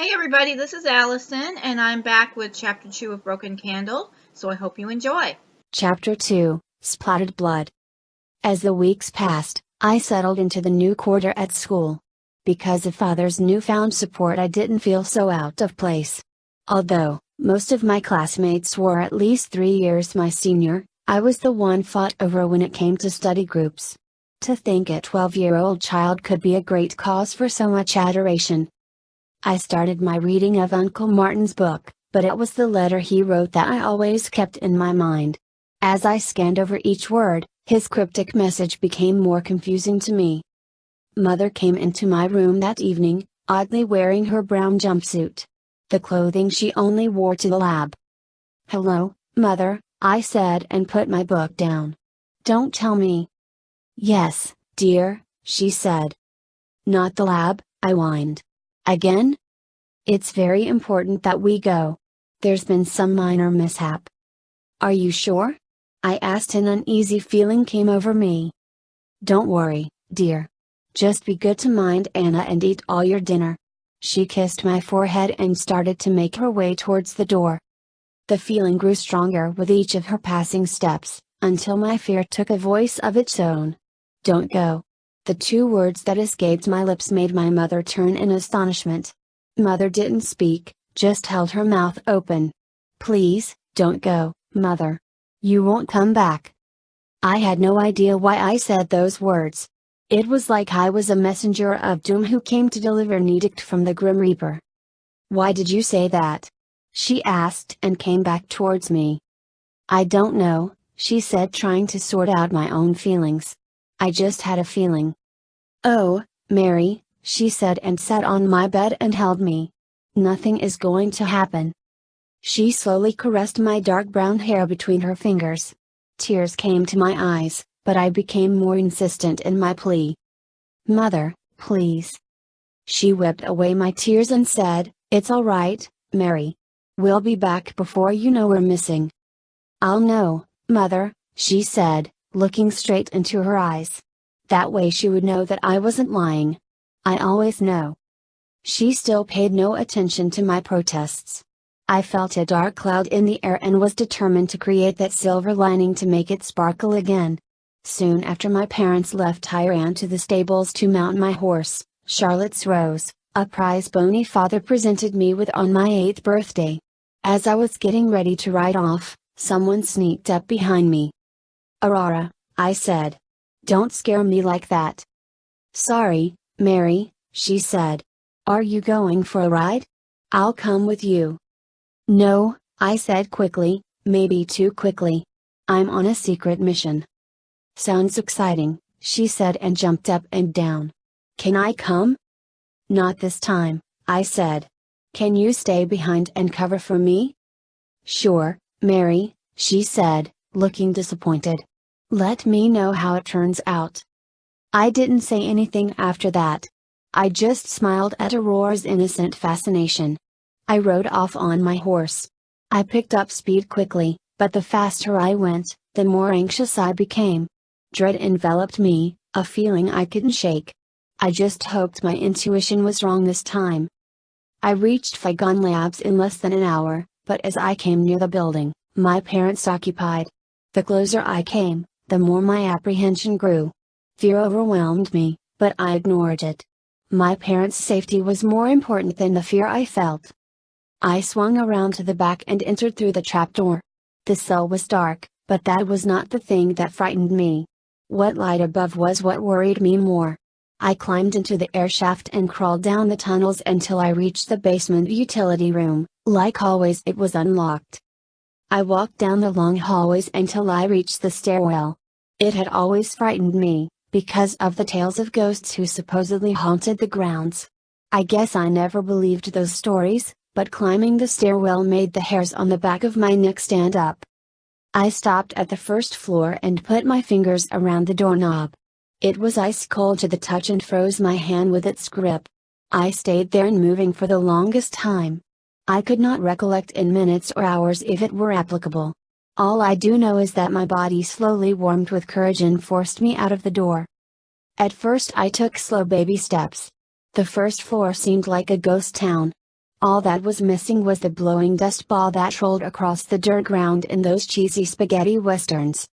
Hey everybody, this is Allison, and I'm back with Chapter 2 of Broken Candle, so I hope you enjoy. Chapter 2, Splattered Blood. As the weeks passed, I settled into the new quarter at school. Because of Father's newfound support, I didn't feel so out of place. Although, most of my classmates were at least 3 years my senior, I was the one fought over when it came to study groups. To think a 12-year-old child could be a great cause for so much adoration. I started my reading of Uncle Martin's book, but it was the letter he wrote that I always kept in my mind. As I scanned over each word, his cryptic message became more confusing to me. Mother came into my room that evening, oddly wearing her brown jumpsuit. The clothing she only wore to the lab. "Hello, Mother," I said and put my book down. "Don't tell me." "Yes, dear," she said. "Not the lab," I whined. "Again? It's very important that we go. There's been some minor mishap." "Are you sure?" I asked. An uneasy feeling came over me. "Don't worry, dear. Just be good to mind Anna and eat all your dinner." She kissed my forehead and started to make her way towards the door. The feeling grew stronger with each of her passing steps, until my fear took a voice of its own. "Don't go." The two words that escaped my lips made my mother turn in astonishment. Mother didn't speak, just held her mouth open. "Please, don't go, Mother. You won't come back." I had no idea why I said those words. It was like I was a messenger of doom who came to deliver an edict from the Grim Reaper. "Why did you say that?" she asked and came back towards me. "I don't know," she said, trying to sort out my own feelings. "I just had a feeling." "Oh, Mary," she said and sat on my bed and held me. "Nothing is going to happen." She slowly caressed my dark brown hair between her fingers. Tears came to my eyes, but I became more insistent in my plea. "Mother, please." She wiped away my tears and said, "It's all right, Mary. We'll be back before you know we're missing." "I'll know, Mother," she said, looking straight into her eyes. That way she would know that I wasn't lying. I always know. She still paid no attention to my protests. I felt a dark cloud in the air and was determined to create that silver lining to make it sparkle again. Soon after my parents left, I ran to the stables to mount my horse, Charlotte's Rose, a prize pony Father presented me with on my 8th birthday. As I was getting ready to ride off, someone sneaked up behind me. "Aurora," I said. "Don't scare me like that." "Sorry, Mary," she said. "Are you going for a ride? I'll come with you." "No," I said quickly, maybe too quickly. "I'm on a secret mission." "Sounds exciting," she said and jumped up and down. "Can I come?" "Not this time," I said. "Can you stay behind and cover for me?" "Sure, Mary," she said, looking disappointed. "Let me know how it turns out." I didn't say anything after that. I just smiled at Aurora's innocent fascination. I rode off on my horse. I picked up speed quickly, but the faster I went, the more anxious I became. Dread enveloped me, a feeling I couldn't shake. I just hoped my intuition was wrong this time. I reached Figon Labs in less than an hour, but as I came near the building, my parents occupied. The closer I came, the more my apprehension grew. Fear overwhelmed me, but I ignored it. My parents' safety was more important than the fear I felt. I swung around to the back and entered through the trapdoor. The cell was dark, but that was not the thing that frightened me. What light above was what worried me more. I climbed into the air shaft and crawled down the tunnels until I reached the basement utility room. Like always, it was unlocked. I walked down the long hallways until I reached the stairwell. It had always frightened me, because of the tales of ghosts who supposedly haunted the grounds. I guess I never believed those stories, but climbing the stairwell made the hairs on the back of my neck stand up. I stopped at the first floor and put my fingers around the doorknob. It was ice cold to the touch and froze my hand with its grip. I stayed there unmoving for the longest time. I could not recollect in minutes or hours if it were applicable. All I do know is that my body slowly warmed with courage and forced me out of the door. At first I took slow baby steps. The first floor seemed like a ghost town. All that was missing was the blowing dust ball that rolled across the dirt ground in those cheesy spaghetti westerns.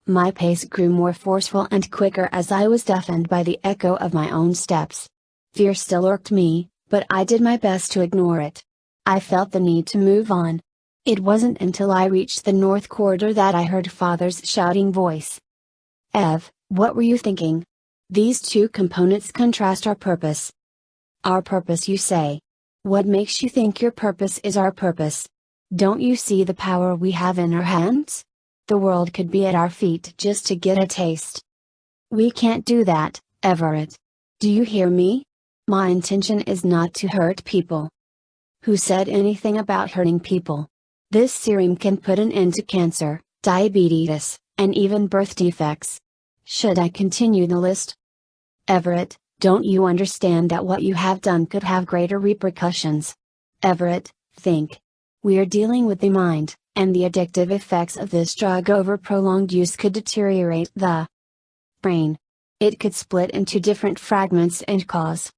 My pace grew more forceful and quicker as I was deafened by the echo of my own steps. Fear still irked me, but I did my best to ignore it. I felt the need to move on. It wasn't until I reached the north corridor that I heard Father's shouting voice. "Ev, what were you thinking? These two components contrast our purpose." "Our purpose, you say? What makes you think your purpose is our purpose? Don't you see the power we have in our hands? The world could be at our feet just to get a taste." "We can't do that, Everett. Do you hear me? My intention is not to hurt people." "Who said anything about hurting people? This serum can put an end to cancer, diabetes, and even birth defects. Should I continue the list?" "Everett, don't you understand that what you have done could have greater repercussions? Everett, think. We're dealing with the mind, and the addictive effects of this drug over prolonged use could deteriorate the brain. It could split into different fragments and cause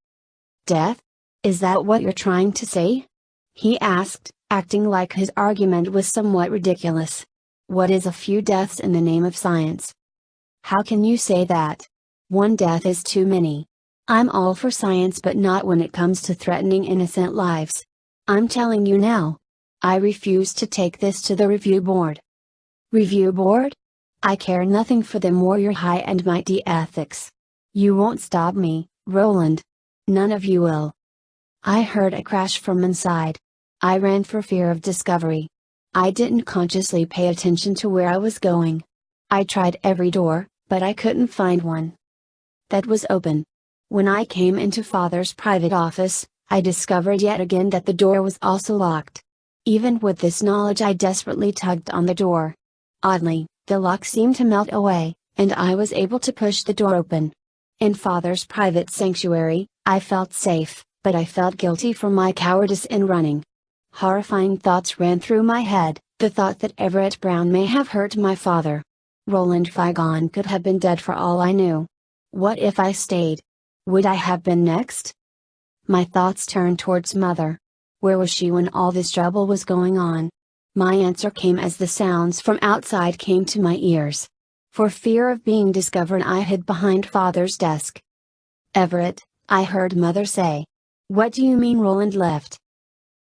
death? Is that what you're trying to say?" he asked, acting like his argument was somewhat ridiculous. "What is a few deaths in the name of science? How can you say that? One death is too many. I'm all for science, but not when it comes to threatening innocent lives. I'm telling you now. I refuse to take this to the review board." "Review board? I care nothing for them or your high and mighty ethics. You won't stop me, Roland. None of you will." I heard a crash from inside. I ran for fear of discovery. I didn't consciously pay attention to where I was going. I tried every door, but I couldn't find one that was open. When I came into Father's private office, I discovered yet again that the door was also locked. Even with this knowledge, I desperately tugged on the door. Oddly, the lock seemed to melt away, and I was able to push the door open. In Father's private sanctuary, I felt safe, but I felt guilty for my cowardice in running. Horrifying thoughts ran through my head, the thought that Everett Brown may have hurt my father. Roland Figon could have been dead for all I knew. What if I stayed? Would I have been next? My thoughts turned towards Mother. Where was she when all this trouble was going on? My answer came as the sounds from outside came to my ears. For fear of being discovered, I hid behind Father's desk. "Everett," I heard Mother say. "What do you mean Roland left?"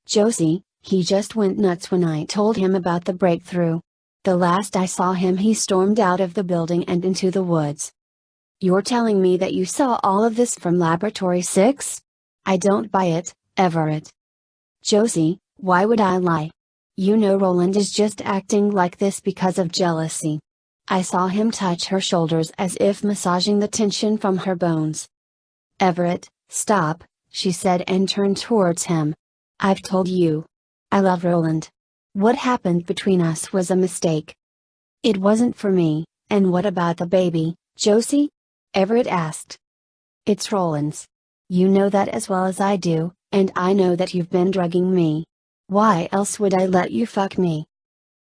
"Josie, he just went nuts when I told him about the breakthrough. The last I saw him, he stormed out of the building and into the woods." "You're telling me that you saw all of this from Laboratory 6? I don't buy it, Everett." "Josie, why would I lie? You know Roland is just acting like this because of jealousy." I saw him touch her shoulders as if massaging the tension from her bones. "Everett, stop," she said and turned towards him. "I've told you. I love Roland. What happened between us was a mistake." "It wasn't for me, and what about the baby, Josie?" Everett asked. "It's Roland's. You know that as well as I do, and I know that you've been drugging me. Why else would I let you fuck me?"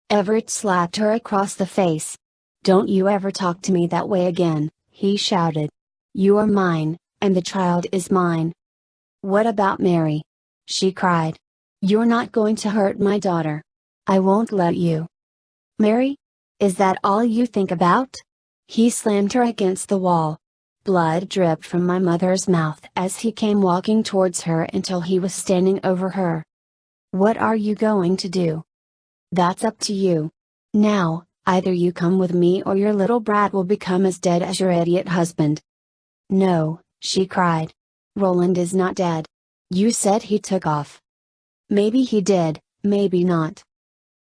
Everett slapped her across the face. "Don't you ever talk to me that way again," he shouted. "You are mine, and the child is mine." "What about Mary?" she cried. "You're not going to hurt my daughter. I won't let you." "Mary? Is that all you think about?" He slammed her against the wall. Blood dripped from my mother's mouth as he came walking towards her until he was standing over her. "What are you going to do?" "That's up to you. Now, either you come with me or your little brat will become as dead as your idiot husband." "No," she cried. "Roland is not dead. You said he took off." "Maybe he did, maybe not."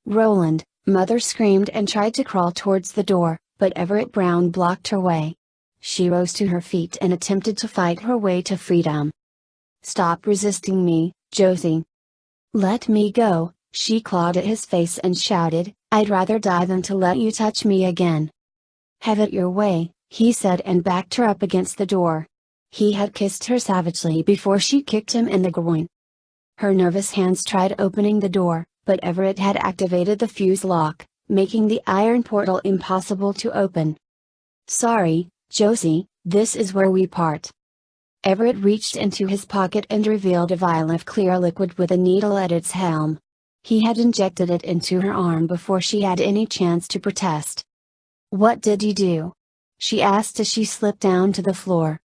"Roland," Mother screamed and tried to crawl towards the door, but Everett Brown blocked her way. She rose to her feet and attempted to fight her way to freedom. "Stop resisting me, Josie." "Let me go," she clawed at his face and shouted, "I'd rather die than to let you touch me again." "Have it your way," he said and backed her up against the door. He had kissed her savagely before she kicked him in the groin. Her nervous hands tried opening the door, but Everett had activated the fuse lock, making the iron portal impossible to open. "Sorry, Josie, this is where we part." Everett reached into his pocket and revealed a vial of clear liquid with a needle at its helm. He had injected it into her arm before she had any chance to protest. "What did you do?" she asked as she slipped down to the floor.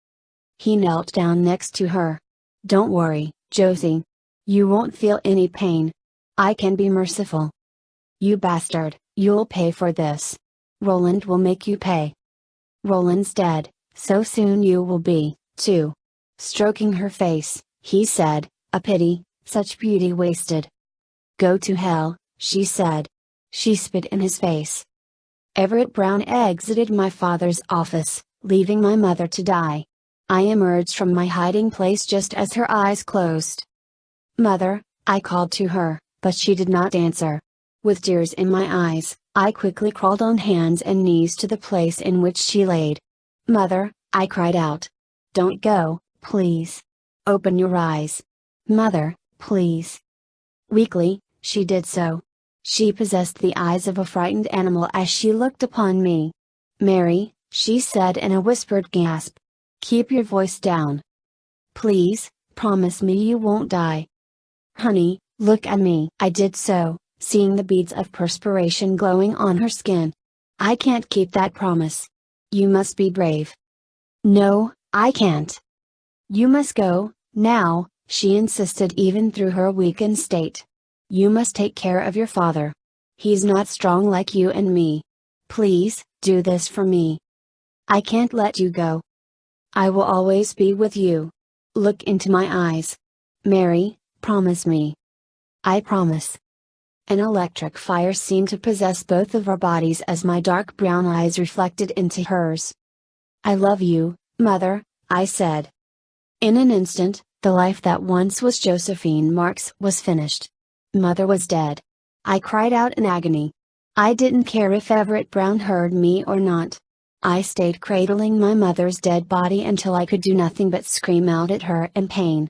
He knelt down next to her. "Don't worry, Josie. You won't feel any pain. I can be merciful." "You bastard, you'll pay for this. Roland will make you pay." "Roland's dead, so soon you will be, too." Stroking her face, he said, "A pity, such beauty wasted." "Go to hell," she said. She spit in his face. Everett Brown exited my father's office, leaving my mother to die. I emerged from my hiding place just as her eyes closed. "Mother," I called to her, but she did not answer. With tears in my eyes, I quickly crawled on hands and knees to the place in which she laid. "Mother," I cried out. "Don't go, please. Open your eyes. Mother, please." Weakly, she did so. She possessed the eyes of a frightened animal as she looked upon me. "Mary," she said in a whispered gasp. "Keep your voice down. Please, promise me you won't die." "Honey, look at me." I did so, seeing the beads of perspiration glowing on her skin. "I can't keep that promise. You must be brave." "No, I can't." "You must go, now," she insisted even through her weakened state. "You must take care of your father. He's not strong like you and me. Please, do this for me. I can't let you go. I will always be with you. Look into my eyes. Mary, promise me." "I promise." An electric fire seemed to possess both of our bodies as my dark brown eyes reflected into hers. "I love you, Mother," I said. In an instant, the life that once was Josephine Marks was finished. Mother was dead. I cried out in agony. I didn't care if Everett Brown heard me or not. I stayed cradling my mother's dead body until I could do nothing but scream out at her in pain.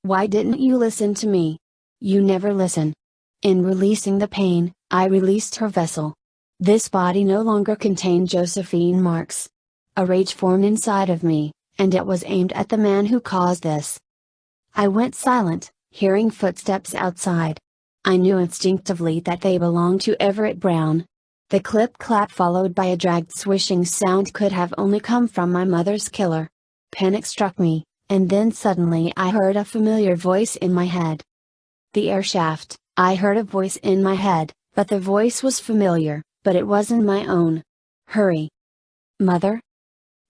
"Why didn't you listen to me? You never listen." In releasing the pain, I released her vessel. This body no longer contained Josephine Marks. A rage formed inside of me, and it was aimed at the man who caused this. I went silent, hearing footsteps outside. I knew instinctively that they belonged to Everett Brown. The clip-clap followed by a dragged swishing sound could have only come from my mother's killer. Panic struck me, and then suddenly I heard a familiar voice in my head. The air shaft. I heard a voice in my head, but the voice was familiar, but it wasn't my own. "Hurry. Mother?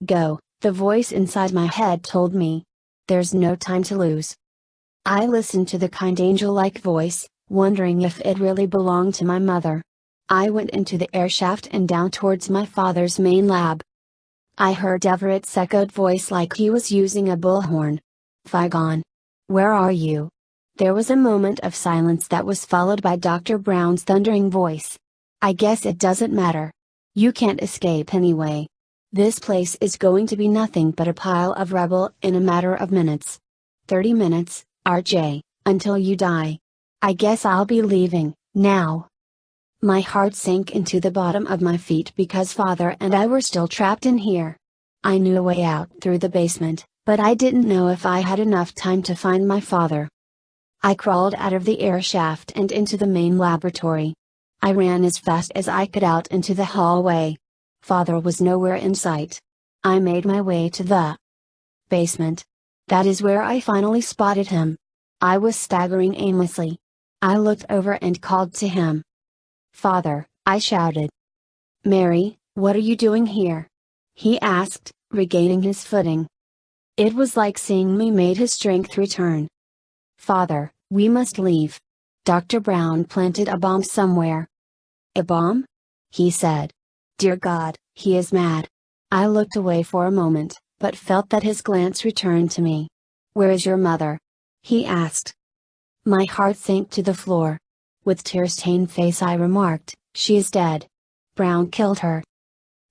Go," the voice inside my head told me. "There's no time to lose." I listened to the kind angel-like voice, wondering if it really belonged to my mother. I went into the air shaft and down towards my father's main lab. I heard Everett's echoed voice like he was using a bullhorn. "Figone. Where are you?" There was a moment of silence that was followed by Dr. Brown's thundering voice. "I guess it doesn't matter. You can't escape anyway. This place is going to be nothing but a pile of rubble in a matter of minutes. 30 minutes, RJ, until you die. I guess I'll be leaving, now." My heart sank into the bottom of my feet because Father and I were still trapped in here. I knew a way out through the basement, but I didn't know if I had enough time to find my father. I crawled out of the air shaft and into the main laboratory. I ran as fast as I could out into the hallway. Father was nowhere in sight. I made my way to the basement. That is where I finally spotted him. I was staggering aimlessly. I looked over and called to him. "Father," I shouted. "Mary, what are you doing here?" he asked, regaining his footing. It was like seeing me made his strength return. "Father, we must leave. Dr. Brown planted a bomb somewhere." "A bomb?" he said. "Dear God, he is mad." I looked away for a moment, but felt that his glance returned to me. "Where is your mother?" he asked. My heart sank to the floor. With tear-stained face I remarked, "She is dead. Brown killed her."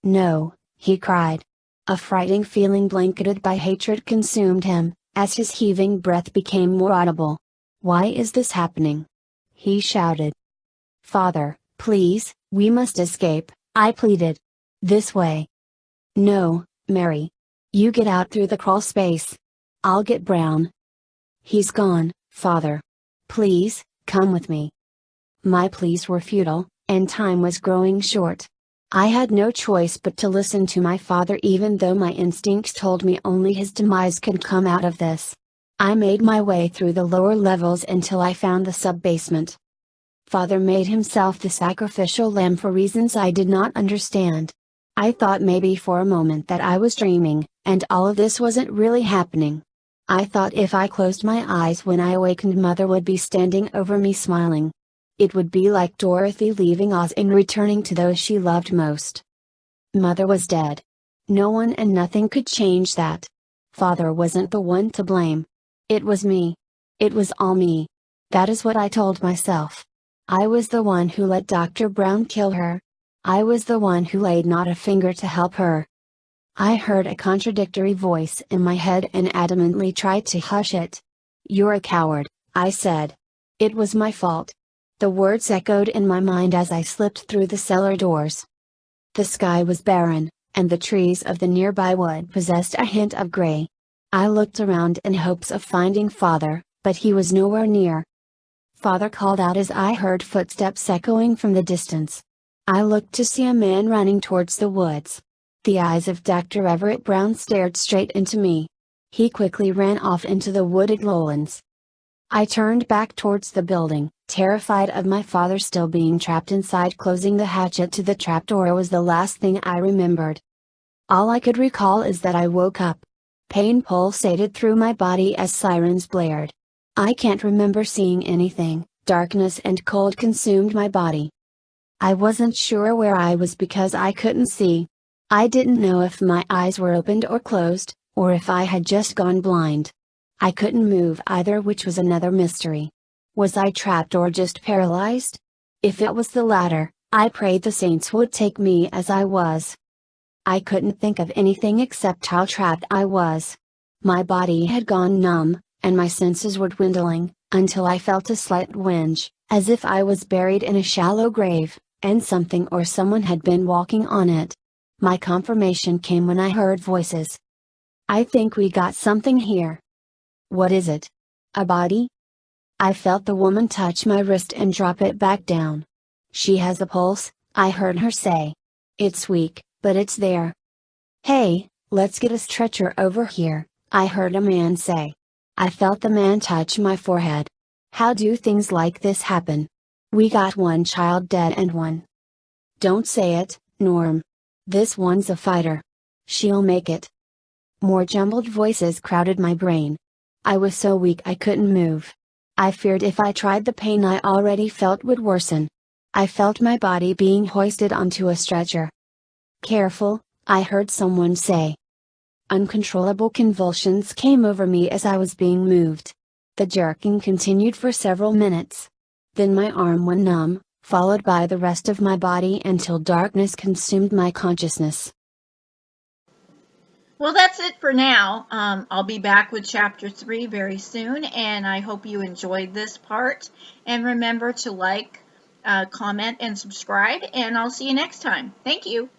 "No," he cried. A frightening feeling blanketed by hatred consumed him, as his heaving breath became more audible. "Why is this happening?" he shouted. "Father, please, we must escape," I pleaded. "This way." "No, Mary. You get out through the crawl space. I'll get Brown. He's gone, Father. Please, come with me. My pleas were futile, and time was growing short. I had no choice but to listen to my father even though my instincts told me only his demise could come out of this. I made my way through the lower levels until I found the sub-basement. Father made himself the sacrificial lamb for reasons I did not understand. I thought maybe for a moment that I was dreaming, and all of this wasn't really happening. I thought if I closed my eyes when I awakened, Mother would be standing over me smiling. It would be like Dorothy leaving Oz and returning to those she loved most. Mother was dead. No one and nothing could change that. Father wasn't the one to blame. It was me. It was all me. That is what I told myself. I was the one who let Dr. Brown kill her. I was the one who laid not a finger to help her. I heard a contradictory voice in my head and adamantly tried to hush it. "You're a coward," I said. It was my fault. The words echoed in my mind as I slipped through the cellar doors. The sky was barren, and the trees of the nearby wood possessed a hint of gray. I looked around in hopes of finding Father, but he was nowhere near. Father called out as I heard footsteps echoing from the distance. I looked to see a man running towards the woods. The eyes of Dr. Everett Brown stared straight into me. He quickly ran off into the wooded lowlands. I turned back towards the building, terrified of my father still being trapped inside. Closing the hatchet to the trapdoor was the last thing I remembered. All I could recall is that I woke up. Pain pulsated through my body as sirens blared. I can't remember seeing anything. Darkness and cold consumed my body. I wasn't sure where I was because I couldn't see. I didn't know if my eyes were opened or closed, or if I had just gone blind. I couldn't move either, which was another mystery. Was I trapped or just paralyzed? If it was the latter, I prayed the saints would take me as I was. I couldn't think of anything except how trapped I was. My body had gone numb, and my senses were dwindling, until I felt a slight twinge, as if I was buried in a shallow grave, and something or someone had been walking on it. My confirmation came when I heard voices. "I think we got something here." "What is it? A body?" I felt the woman touch my wrist and drop it back down. "She has a pulse," I heard her say. "It's weak, but it's there." "Hey, let's get a stretcher over here," I heard a man say. I felt the man touch my forehead. "How do things like this happen? We got one child dead and one." "Don't say it, Norm. This one's a fighter. She'll make it." More jumbled voices crowded my brain. I was so weak I couldn't move. I feared if I tried, the pain I already felt would worsen. I felt my body being hoisted onto a stretcher. "Careful," I heard someone say. Uncontrollable convulsions came over me as I was being moved. The jerking continued for several minutes. Then my arm went numb, followed by the rest of my body until darkness consumed my consciousness. Well, that's it for now. I'll be back with chapter 3 very soon, and I hope you enjoyed this part. And remember to like, comment, and subscribe, and I'll see you next time. Thank you.